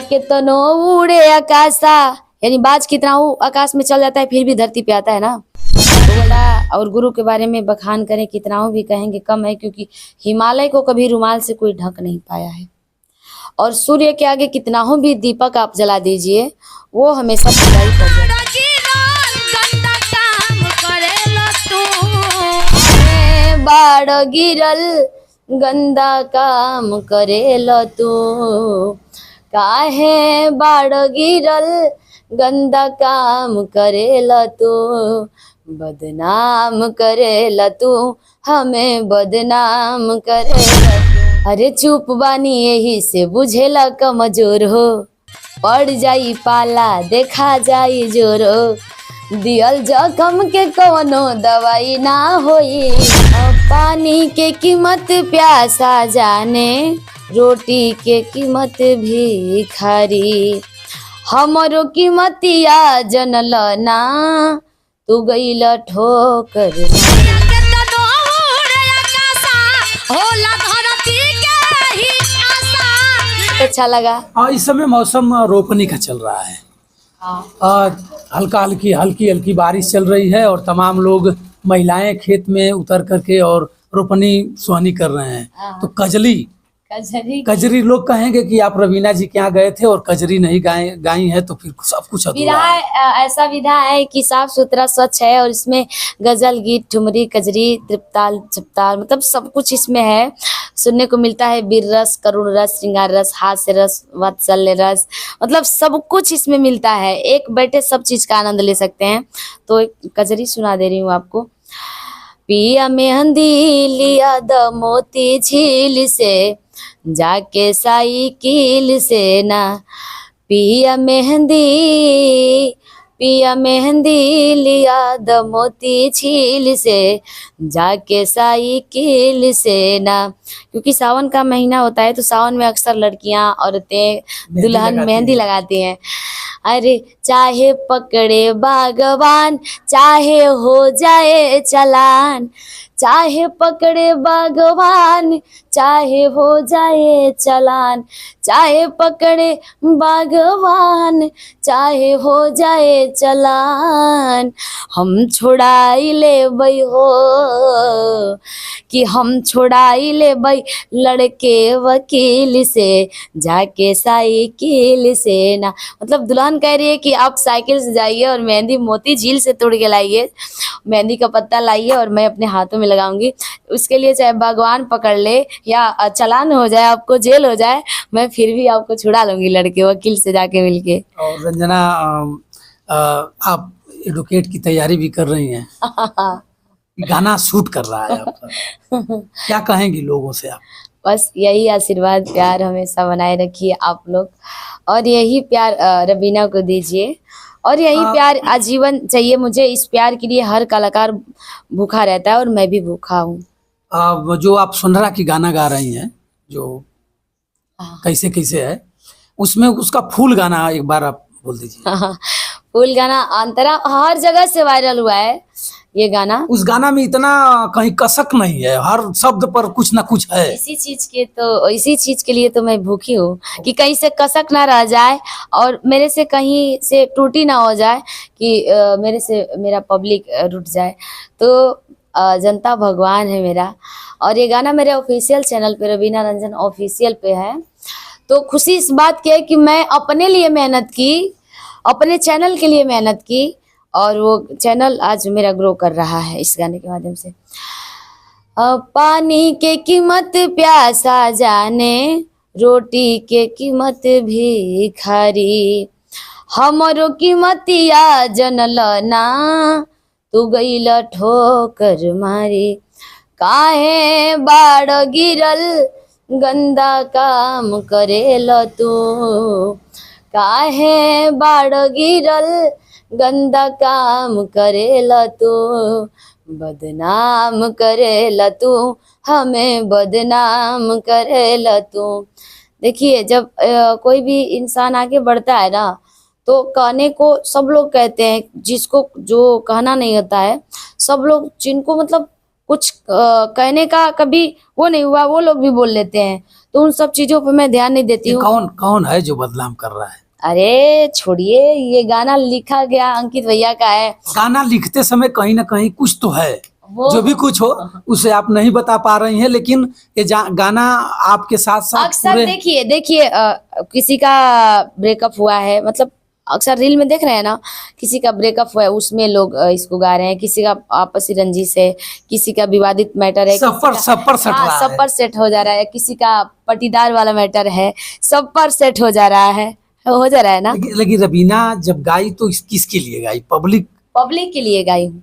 कितनो उड़े आकाशा, यानी बाज कितना आकाश में चल जाता है फिर भी धरती पे आता है ना। तो बोला और गुरु के बारे में बखान करें कितना भी कहेंगे कम है, क्योंकि हिमालय को कभी रुमाल से कोई ढक नहीं पाया है। और सूर्य के आगे कितना भी दीपक आप जला दीजिए वो हमेशा बुराई कर जाता है। बाड़ गिरल गंदा काम करेल तू, काहे बाड़ गिरल गंदा काम करेल तू, बदनाम करेल तू, हमें बदनाम करेल तू। अरे चुप बानी यही से बुझेला कमजोर हो, पड़ जाई पाला देखा जाई जोर हो, दियल जखम के कवनो दवाई ना होई। पानी के कीमत प्यासा जाने, रोटी के कीमत भिखारी, हमरो कीमतिया जनल ना, तू गईल ठोकर। अच्छा लगा। इस समय मौसम रोपनी का चल रहा है। हल्की हल्की बारिश चल रही है और तमाम लोग महिलाएं खेत में उतर करके और रोपनी सुहानी कर रहे हैं। तो कजरी लोग कहेंगे कि आप रवीना जी के यहाँ गए थे और कजरी नहीं गाई है, तो फिर सब कुछ अधूरा है। ऐसा विधा है कि साफ सुथरा स्वच्छ है और इसमें गजल गीत ठुमरी कजरी त्रिपताल चपताल मतलब सब कुछ इसमें है, सुनने को मिलता है। वीर रस, करुण रस, श्रृंगार रस, हास्य रस, वात्सल्य रस, मतलब सब कुछ इसमें मिलता है। एक बैठे सब चीज का आनंद ले सकते हैं। तो एक कजरी सुना दे रही हूँ आपको। पिया मेहंदी लिया द मोती झील से, जाके साइकिल से ना, पिया मेहंदी लिया द मोती झील से, जाके साइकिल से ना। क्योंकि सावन का महीना होता है तो सावन में अक्सर लड़कियां औरतें दुल्हन मेहंदी लगाती हैं। अरे चाहे पकड़े बागवान, चाहे हो जाए चालान, चाहे पकड़े बागवान, चाहे हो जाए चालान, चाहे पकड़े बागवान, चाहे हो जाए चालान, हम छोड़ाई ले बई हो, कि हम छोड़ाई ले बई लड़के वकील से, जाके साइकिल से ना। मतलब दुल्हन कह रही है कि आप साइकिल से जाइए और मेहंदी मोती झील से तोड़ के लाइए, मेहंदी का पत्ता लाइए और मैं अपने हाथों में लगाऊंगी। उसके लिए चाहे भगवान पकड़ ले या चालान हो जाए, आपको जेल हो जाए, मैं फिर भी आपको छुड़ा लूंगी लड़के वकील से जाके मिलके। और रंजना, आप एडवोकेट की तैयारी भी कर रही हैं। गाना शूट कर रहा है आपका, क्या कहेंगी लोगों से आप? बस यही आशीर्वाद प्यार हमेशा बनाए रखिए आप लोग, और यही प्यार रवीना को दीजिए, और यही प्यार आजीवन चाहिए मुझे। इस प्यार के लिए हर कलाकार भूखा रहता है और मैं भी भूखा हूँ। जो आप सुनहरा की गाना गा रही हैं, जो कैसे कैसे है, उसमें उसका फूल गाना एक बार आप बोल दीजिए। फूल गाना अंतरा हर जगह से वायरल हुआ है ये गाना। उस गाना में इतना कहीं कसक नहीं है, हर शब्द पर कुछ ना कुछ है। इसी चीज के लिए तो मैं भूखी हूँ कि कहीं से कसक ना रह जाए और मेरे से कहीं से त्रुटि ना हो जाए कि मेरे से मेरा पब्लिक रुट जाए। तो जनता भगवान है मेरा, और ये गाना मेरे ऑफिशियल चैनल पे रवीना रंजन ऑफिशियल पे है। तो खुशी इस बात की है कि मैं अपने लिए मेहनत की, अपने चैनल के लिए मेहनत की, और वो चैनल आज मेरा ग्रो कर रहा है इस गाने के माध्यम से। पानी के कीमत प्यासा जाने, रोटी के कीमत भिखारी, हमरो कीमतिया जनल ना, तू गईल ठोकर मारी, काहे बाड़ गिरल गंदा काम करेल तू, काहे बाड़ गिरल गंदा काम करेल तू, बदनाम करेल तू, हमें बदनाम करेल तू। देखिए जब कोई भी इंसान आगे बढ़ता है ना, तो कहने को सब लोग कहते हैं, जिसको जो कहना नहीं होता है सब लोग, जिनको मतलब कुछ कहने का कभी वो नहीं हुआ, वो लोग भी बोल लेते हैं, तो उन सब चीजों पर मैं ध्यान नहीं देती ये हूँ। कौन कौन है जो बदनाम कर रहा है? अरे छोड़िए, ये गाना लिखा गया अंकित भैया का है। गाना लिखते समय कहीं ना कहीं कुछ तो है, वो जो भी कुछ हो उसे आप नहीं बता पा रही हैं, लेकिन ये गाना आपके साथ साथ अक्सर पूरे देखिए देखिए किसी का ब्रेकअप हुआ है, मतलब अक्सर रील में देख रहे हैं ना, किसी का ब्रेकअप हुआ है उसमें लोग इसको गा रहे हैं, किसी का आपसी रंजिश है, किसी का विवादित मैटर है, सब पर सट हाँ रहा सब है। पर सेट हो जा रहा है, किसी का पटीदार वाला मैटर है, सब पर सेट हो जा रहा है, हो जा रहा है ना। लेकिन रवीना जब गाई तो किसके लिए गाई? पब्लिक के लिए गाई हूँ,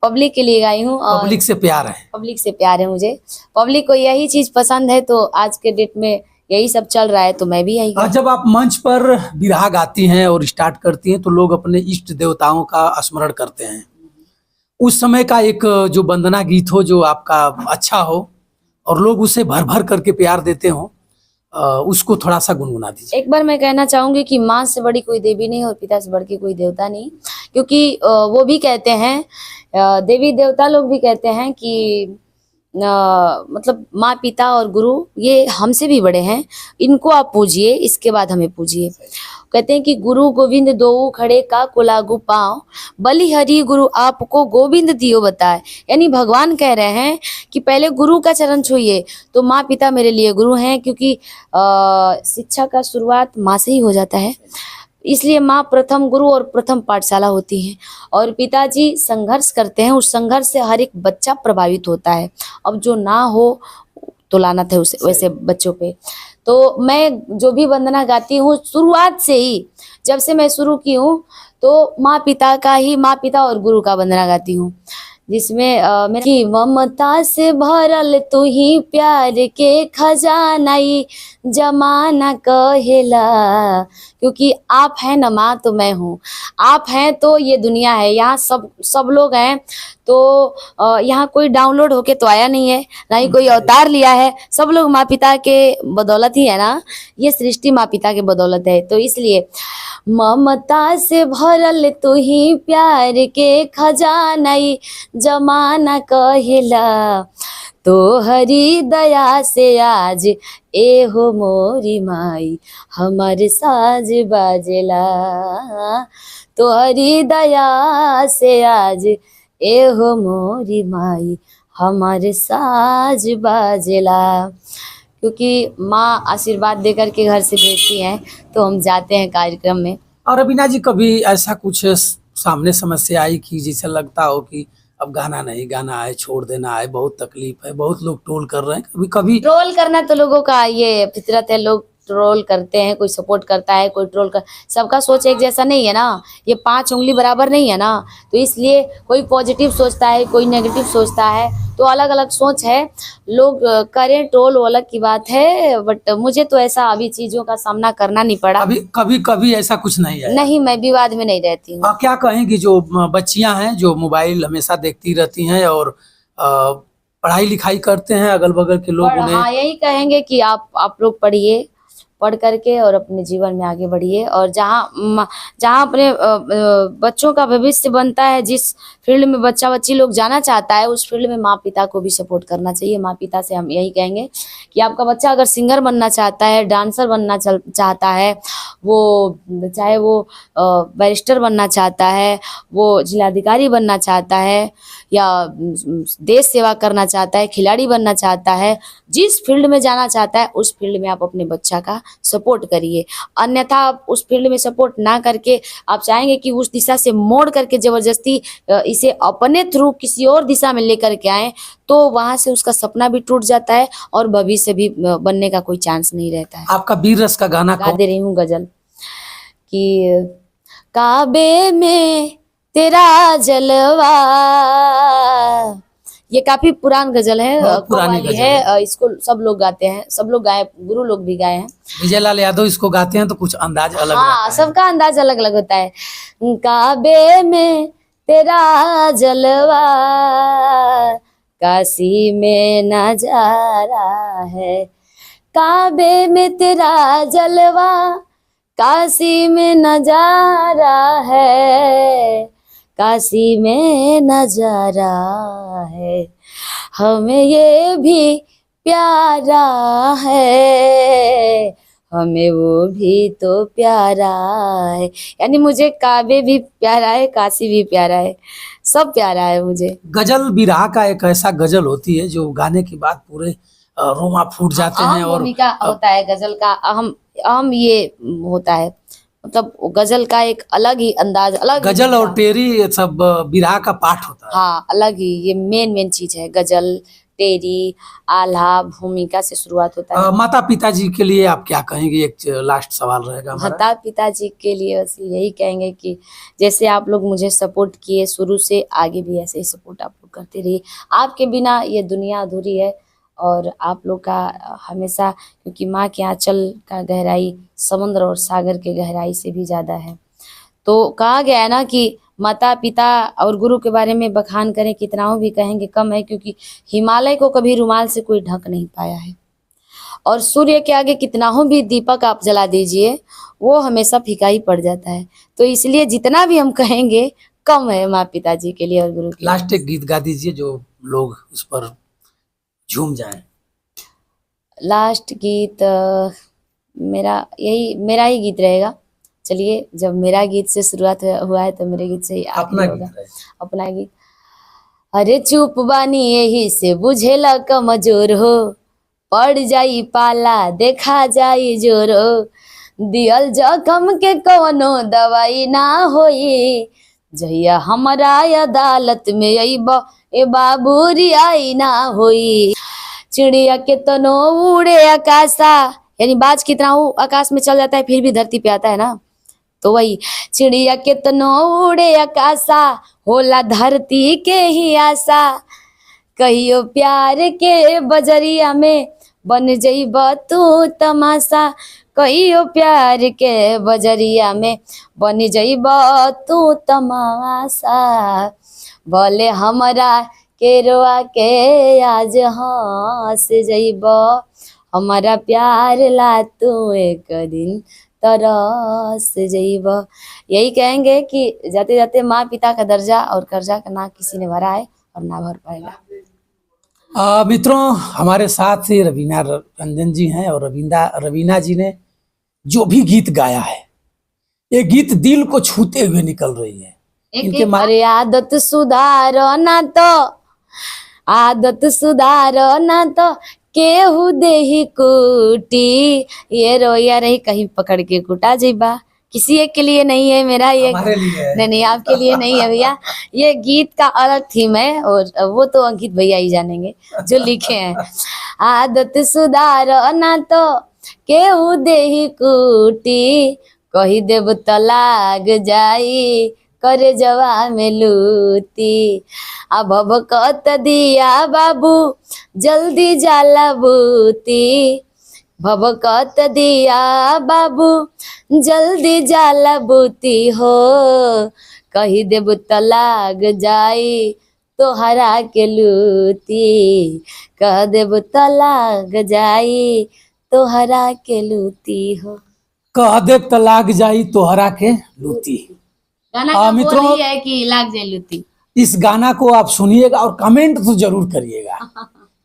पब्लिक के लिए गाई हूँ, और पब्लिक से प्यार है। पब्लिक से प्यार है मुझे, पब्लिक को यही चीज पसंद है, तो आज के डेट में यही सब चल रहा है, तो मैं भी यही और जब आप मंच पर बिरहा गाती हैं और स्टार्ट करती हैं तो लोग अपने इष्ट देवताओं का स्मरण करते हैं। उस समय का एक जो वंदना गीत हो जो आपका अच्छा हो और लोग उसे भर भर करके प्यार देते हो, उसको थोड़ा सा गुनगुना दीजिए। एक बार मैं कहना चाहूंगी कि माँ से बड़ी कोई देवी नहीं और पिता से बढ़ के कोई देवता नहीं, क्योंकि वो भी कहते हैं, देवी देवता लोग भी कहते हैं कि मतलब माँ पिता और गुरु ये हमसे भी बड़े हैं, इनको आप पूजिए, इसके बाद हमें पूजिए। कहते हैं कि गुरु गोविंद दोऊ खड़े का कुलागु पाँव, बलिहरि गुरु आपको गोविंद दियो बताए। यानी भगवान कह रहे हैं कि पहले गुरु का चरण छूइए। तो माँ पिता मेरे लिए गुरु हैं, क्योंकि शिक्षा का शुरुआत माँ से ही हो जाता है, इसलिए माँ प्रथम गुरु और प्रथम पाठशाला होती है। और पिताजी संघर्ष करते हैं, उस संघर्ष से हर एक बच्चा प्रभावित होता है। अब जो ना हो तो लानत है उसे, वैसे बच्चों पे। तो मैं जो भी वंदना गाती हूँ शुरुआत से ही, जब से मैं शुरू की हूँ, तो माँ पिता और गुरु का वंदना गाती हूँ, जिसमें मेरा कि ममता से भरल तू ही प्यार के खजानाई जमाना कहेला, क्योंकि आप हैं ना माँ तो मैं हूँ, आप हैं तो ये दुनिया है, यहाँ सब लोग हैं, तो यहाँ कोई डाउनलोड होके तो आया नहीं है, ना ही कोई अवतार लिया है, सब लोग माँ पिता के बदौलत ही है ना, ये सृष्टि माँ पिता के बदौलत है। तो इसलिए ममता से भरल तू ही प्यार के खजानाई जमाना कहेला, तो हरी दया से आज ए हो मोरी माई हमार साज बाजेला, तो हरी दया से आज ए हो मोरी माई हमारे साज बाजेला। क्योंकि माँ आशीर्वाद देकर के घर से भेजती हैं, तो हम जाते हैं कार्यक्रम में। और रवीना जी, कभी ऐसा कुछ सामने समस्या आई कि जैसे लगता हो कि अब गाना नहीं गाना है, छोड़ देना है, बहुत तकलीफ है, बहुत लोग ट्रोल कर रहे हैं, कभी कभी? ट्रोल करना तो लोगों का ये फितरत है, लोग ट्रोल करते हैं, कोई सपोर्ट करता है, कोई ट्रोल कर, सबका सोच एक जैसा नहीं है ना, ये 5 उंगली बराबर नहीं है ना, तो इसलिए कोई पॉजिटिव सोचता है, कोई नेगेटिव सोचता है, तो अलग अलग सोच है। लोग करें ट्रोल वो अलग की बात है, बट मुझे तो ऐसा अभी चीजों का सामना करना नहीं पड़ा। कभी ऐसा कुछ नहीं है? नहीं, मैं विवाद में नहीं रहती हूँ। क्या कहेंगी जो बच्चियां हैं जो मोबाइल हमेशा देखती रहती हैं और पढ़ाई लिखाई करते हैं, अगल बगल के लोग उन्हें? हाँ, यही कहेंगे कि आप लोग पढ़िए, पढ़ करके और अपने जीवन में आगे बढ़िए, और जहाँ अपने बच्चों का भविष्य बनता है, जिस फील्ड में बच्चा बच्ची लोग जाना चाहता है, उस फील्ड में माँ पिता को भी सपोर्ट करना चाहिए। माँ पिता से हम यही कहेंगे कि आपका बच्चा अगर सिंगर बनना चाहता है, डांसर बनना चाहता है, वो चाहे वो बैरिस्टर बनना चाहता है, वो जिलाधिकारी बनना चाहता है, या देश सेवा करना चाहता है, खिलाड़ी बनना चाहता है, जिस फील्ड में जाना चाहता है उस फील्ड में आप अपने बच्चा का सपोर्ट करिए। अन्यथा आप उस फील्ड में सपोर्ट ना करके आप चाहेंगे कि उस दिशा से मोड़ करके जबरदस्ती इसे अपने थ्रू किसी और दिशा में लेकर के आए, तो वहां से उसका सपना भी टूट जाता है और भविष्य भी बनने का कोई चांस नहीं रहता है। आपका वीर रस का गाना गा दे रही हूँ गजल कि काबे में तेरा जलवा, ये काफी पुरान गजल है, पुरानी गजल है, इसको सब लोग गाते हैं, सब लोग गाए, गुरु लोग भी गाए हैं। विजय लाल यादव इसको गाते हैं तो कुछ अंदाज अलग रहता हाँ, है। सबका अंदाज अलग अलग होता है। काबे में तेरा जलवा, काशी में नजारा है, काबे में तेरा जलवा, काशी में नजारा है, काशी में नजारा है, हमें ये भी प्यारा है, हमें वो भी तो प्यारा है। यानी मुझे काव्य भी प्यारा है, काशी भी प्यारा है, सब प्यारा है मुझे। गजल विरह का एक ऐसा गजल होती है जो गाने के बाद पूरे रोमा फूट जाते हैं। अहम और भूमिका होता है गजल का, अहम अहम ये होता है, मतलब गजल का एक अलग ही अंदाज, अलग ही गजल और भूमिका। टेरी ये सब विरह का पाठ होता है। हाँ, अलग ही, ये मेन चीज है। गजल, टेरी, आल्हा, भूमिका से शुरुआत होता है। माता पिताजी के लिए आप क्या कहेंगे? एक लास्ट सवाल रहेगा हमारा। माता पिताजी के लिए बस यही कहेंगे कि जैसे आप लोग मुझे सपोर्ट किए शुरू से, आगे भी ऐसे ही सपोर्ट आप लोग करते रहिए। आपके बिना ये दुनिया अधूरी है, और आप लोग का हमेशा, क्योंकि माँ के आंचल का गहराई समुद्र और सागर के गहराई से भी ज़्यादा है। तो कहा गया है ना कि माता पिता और गुरु के बारे में बखान करें कितना हो भी कहेंगे कम है, क्योंकि हिमालय को कभी रुमाल से कोई ढक नहीं पाया है, और सूर्य के आगे कितना हो भी दीपक आप जला दीजिए, वो हमेशा फीका ही पड़ जाता है। तो इसलिए जितना भी हम कहेंगे कम है माँ पिताजी के लिए और गुरु के लिए। लास्ट एक गीत गा दीजिए जो लोग उस पर झूम जाएं। लास्ट गीत मेरा ही गीत रहेगा। चलिए, जब मेरा गीत से शुरुआत हुआ है तो मेरे गीत से ही अपना आखिरी होगा। गीत रहे। अपना गीत। अरे चुप बानी यही से बुझेला कमजोर हो, पड़ जाई पाला देखा जाई जोर हो, दियल जखम के कवनो दवाई ना होई, जहिया हमारा अदालत में अइब ए बाबू रियाई ना होई। चिड़िया के तनो उड़े आकाशा, यानी बाज कितना हो आकाश में चल जाता है फिर भी धरती पे आता है ना, तो वही चिड़िया के तनो उड़े आकाशा, होला धरती के ही आशा, कहियो प्यार के बजरिया में बन जइब तू तमाशा, कहियो प्यार के बजरिया में बन जइब तू तमाशा, बोले हमरा के रोआ के आज हंस जइब, हमारा प्यार ला तू एक दिन तरस जइब। यही कहेंगे कि जाते जाते माँ पिता का दर्जा और कर्जा का ना किसी ने भरा है और ना भर पाएगा। मित्रों, हमारे साथ ही रवीना रंजन जी हैं, और रवीना जी ने जो भी गीत गाया है, ये गीत दिल को छूते हुए निकल रही है। इनके अरे आदत सुधारो ना तो, आदत सुधारो ना तो केहू देही कुटी, ये रोया रही कहीं पकड़ के कुटा जीबा। किसी एक के लिए नहीं है मेरा ये, हमारे लिए है। नहीं आपके लिए नहीं है भैया, ये गीत का अलग थीम है, और वो तो अंकित भैया ही जानेंगे जो लिखे हैं। आदत सुधारो ना तो केहू देही कुटी, कही देव त लाग जाई करे जवा में लूटी, अब भभकत दिया बाबू जल्दी जाला बूती, भभकत दिया बाबू जल्दी जाला बूती हो, कही देव त लाग जाई तोहरा के लूटी, कह देव त लाग जाई तोहरा के लूटी हो, कह देव त लाग जाई तोहरा के लूटी। गाना का मित्रों, बोल ही है कि लाग जाए लूटी। इस गाना को आप सुनिएगा और कमेंट तो जरूर करिएगा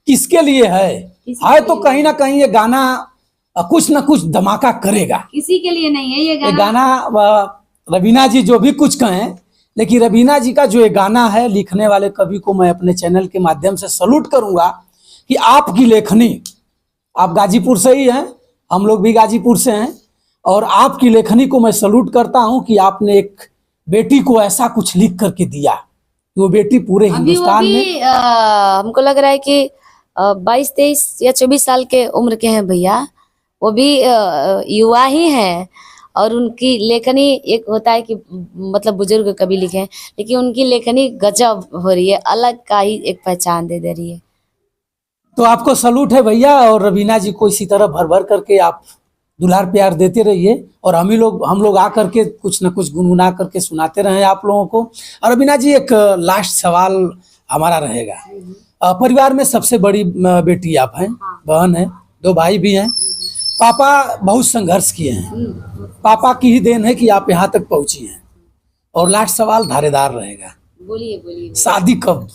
किसके लिए है तो कहीं ना कहीं ये गाना कुछ ना कुछ धमाका करेगा। किसी के लिए नहीं है ये गाना रवीना जी जो भी कुछ कहें, लेकिन रवीना जी का जो ये गाना है, लिखने वाले कवि को मैं अपने चैनल के माध्यम से सलूट करूंगा कि आपकी लेखनी, आप गाजीपुर से ही हैं, हम लोग भी गाजीपुर से हैं, और आपकी लेखनी को मैं सलूट करता हूं कि आपने एक बेटी को ऐसा कुछ लिख करके दिया, वो बेटी पूरे हिंदुस्तान में हमको लग रहा है कि 22-23 या 24 साल के उम्र के हैं भैया, वो भी युवा ही हैं, और उनकी लेखनी, एक होता है कि मतलब बुजुर्ग कवि लिखे हैं, लेकिन उनकी लेखनी गजब हो रही है, अलग का ही एक पहचान दे रही है। तो आपको सलूट है भैया, और रवीना जी को इसी तरह भर भर करके आप दुलार प्यार देते रहिए, और हम लोग आकर के कुछ न कुछ गुनगुना करके सुनाते रहे आप लोगों को। और रवीना जी, एक लास्ट सवाल हमारा रहेगा। परिवार में सबसे बड़ी बेटी आप हैं, बहन है, 2 भाई भी हैं, पापा बहुत संघर्ष किए हैं, पापा की ही देन है कि आप यहाँ तक पहुंची हैं। और लास्ट सवाल धारेदार रहेगा, बोलिए बोलिए। शादी कब?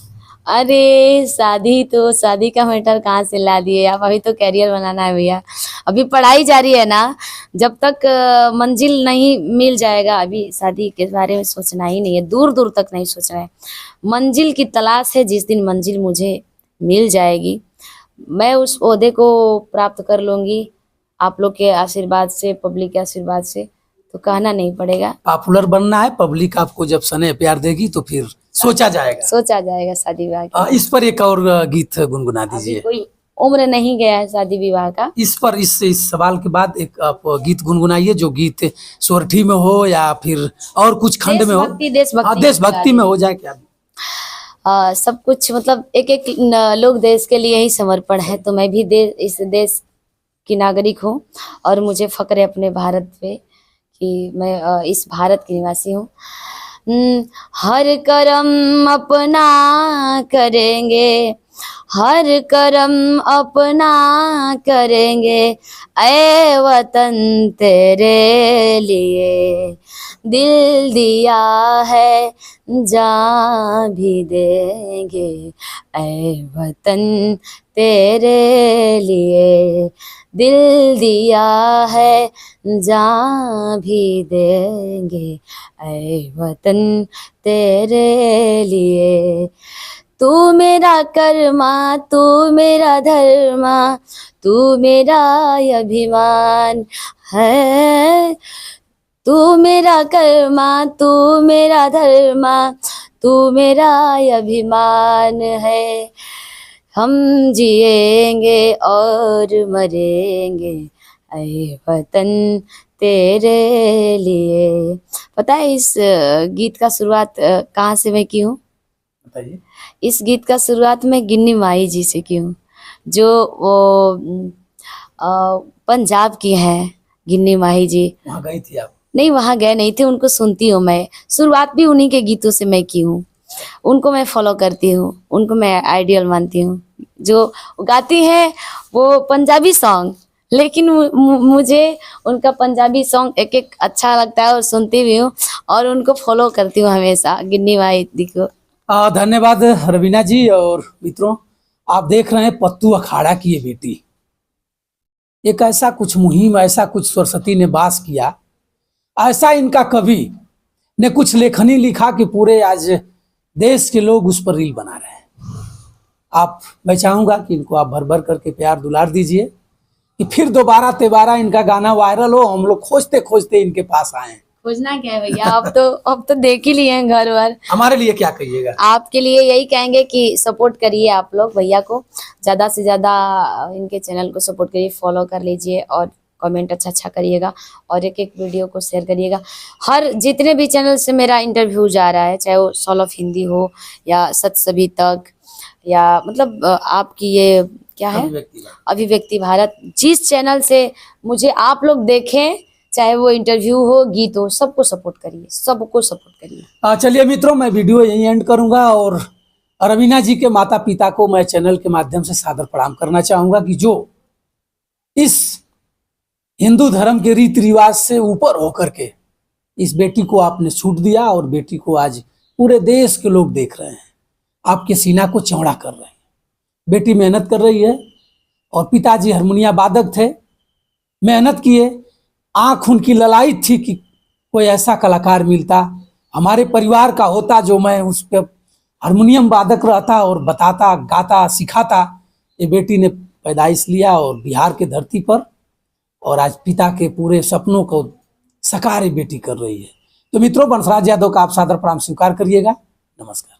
अरे शादी का मैटर कहाँ से ला दिए आप। अभी तो करियर बनाना है भैया, अभी पढ़ाई जारी है ना। जब तक मंजिल नहीं मिल जाएगा, अभी शादी के बारे में सोचना ही नहीं है, दूर दूर तक नहीं सोचना है। मंजिल की तलाश है, जिस दिन मंजिल मुझे मिल जाएगी मैं उस ओहदे को प्राप्त कर लूंगी आप लोग के आशीर्वाद से, पब्लिक के आशीर्वाद से, तो कहना नहीं पड़ेगा। पॉपुलर बनना है, पब्लिक आपको जब स्नेह प्यार देगी तो फिर सोचा जाएगा शादी विवाह का। इस पर एक और गीत गुनगुना अभी दीजिए। कोई उम्र नहीं गया है शादी विवाह का। इस पर इस सवाल के बाद एक आप गीत गुनगुनाइए, जो गीत सोरठी में हो या फिर और कुछ खंड में हो। देशभक्ति में हो जाए क्या? सब कुछ मतलब एक एक लोग देश के लिए ही समर्पण है, तो मैं भी इस देश की नागरिक हूँ और मुझे फक्र है अपने भारत पे कि मैं इस भारत की निवासी हूँ। हर कर्म अपना करेंगे, हर कर्म अपना करेंगे, ऐ वतन तेरे लिए दिल दिया है जान भी देंगे, ऐ वतन तेरे लिए दिल दिया है जान भी देंगे, ऐ वतन तेरे लिए। तू मेरा कर्मा, तू मेरा धर्मा, तू मेरा अभिमान है। तू मेरा कर्मा, तू मेरा धर्मा, तू मेरा अभिमान है। हम जिएंगे और मरेंगे, ऐ वतन तेरे लिए। पता है इस गीत का शुरुआत कहाँ से मैं की हूँ? बताइए। इस गीत का शुरुआत मैं गिन्नी माई जी से की हूँ, जो वो पंजाब की हैं गिन्नी माई जी। वहाँ गई थी आप? नहीं, वहाँ गए नहीं थे, उनको सुनती हूँ मैं। शुरुआत भी उन्हीं के गीतों से मैं की हूँ, उनको मैं फॉलो करती हूँ, उनको मैं आइडियल मानती हूँ। जो गाती हैं वो पंजाबी सॉन्ग, लेकिन मुझे उनका पंजाबी सॉन्ग एक एक अच्छा लगता है और सुनती भी हूँ और उनको फॉलो करती हूँ हमेशा, गिन्नी माई जी को। धन्यवाद रवीना जी। और मित्रों, आप देख रहे हैं पत्तू अखाड़ा की ये बेटी। एक ऐसा कुछ मुहिम, ऐसा कुछ सरस्वती ने वास किया, ऐसा इनका कवि ने कुछ लेखनी लिखा कि पूरे आज देश के लोग उस पर रील बना रहे हैं। मैं चाहूंगा कि इनको आप भर भर करके प्यार दुलार दीजिए कि फिर दोबारा तेबारा इनका गाना वायरल हो, हम लोग खोजते खोजते इनके पास आए। खोजना क्या है भैया, अब तो देख ही लिए हैं घर भर। हमारे लिए क्या कहिएगा? आपके लिए यही कहेंगे कि सपोर्ट करिए आप लोग भैया को, ज़्यादा से ज़्यादा इनके चैनल को सपोर्ट करिए, फॉलो कर लीजिए और कमेंट अच्छा करिएगा और एक एक वीडियो को शेयर करिएगा। हर जितने भी चैनल से मेरा इंटरव्यू जा रहा है, चाहे वो सॉल ऑफ हिंदी हो या सच सभी तक, या मतलब आपकी ये क्या है अभिव्यक्ति भारत, जिस चैनल से मुझे आप लोग देखें, चाहे वो इंटरव्यू हो, गीत हो, सबको सपोर्ट करिए, सबको सपोर्ट करिए। चलिए मित्रों, मैं वीडियो यहीं एंड करूंगा और रवीना जी के माता पिता को मैं चैनल के माध्यम से सादर प्रणाम करना चाहूंगा कि जो इस हिंदू धर्म के रीति रिवाज से ऊपर होकर के इस बेटी को आपने छूट दिया और बेटी को आज पूरे देश के लोग देख रहे हैं, आपके सीना को चौड़ा कर रहे हैं। बेटी मेहनत कर रही है और पिताजी हारमोनिया वादक थे, मेहनत किए, आंख उनकी ललाई थी कि कोई ऐसा कलाकार मिलता, हमारे परिवार का होता, जो मैं उस पर हारमोनियम वादक रहता और बताता, गाता, सिखाता। ये बेटी ने पैदाइश लिया और बिहार के धरती पर, और आज पिता के पूरे सपनों को साकार बेटी कर रही है। तो मित्रों, बंसराज यादव का आप सादर प्रणाम स्वीकार करिएगा। नमस्कार।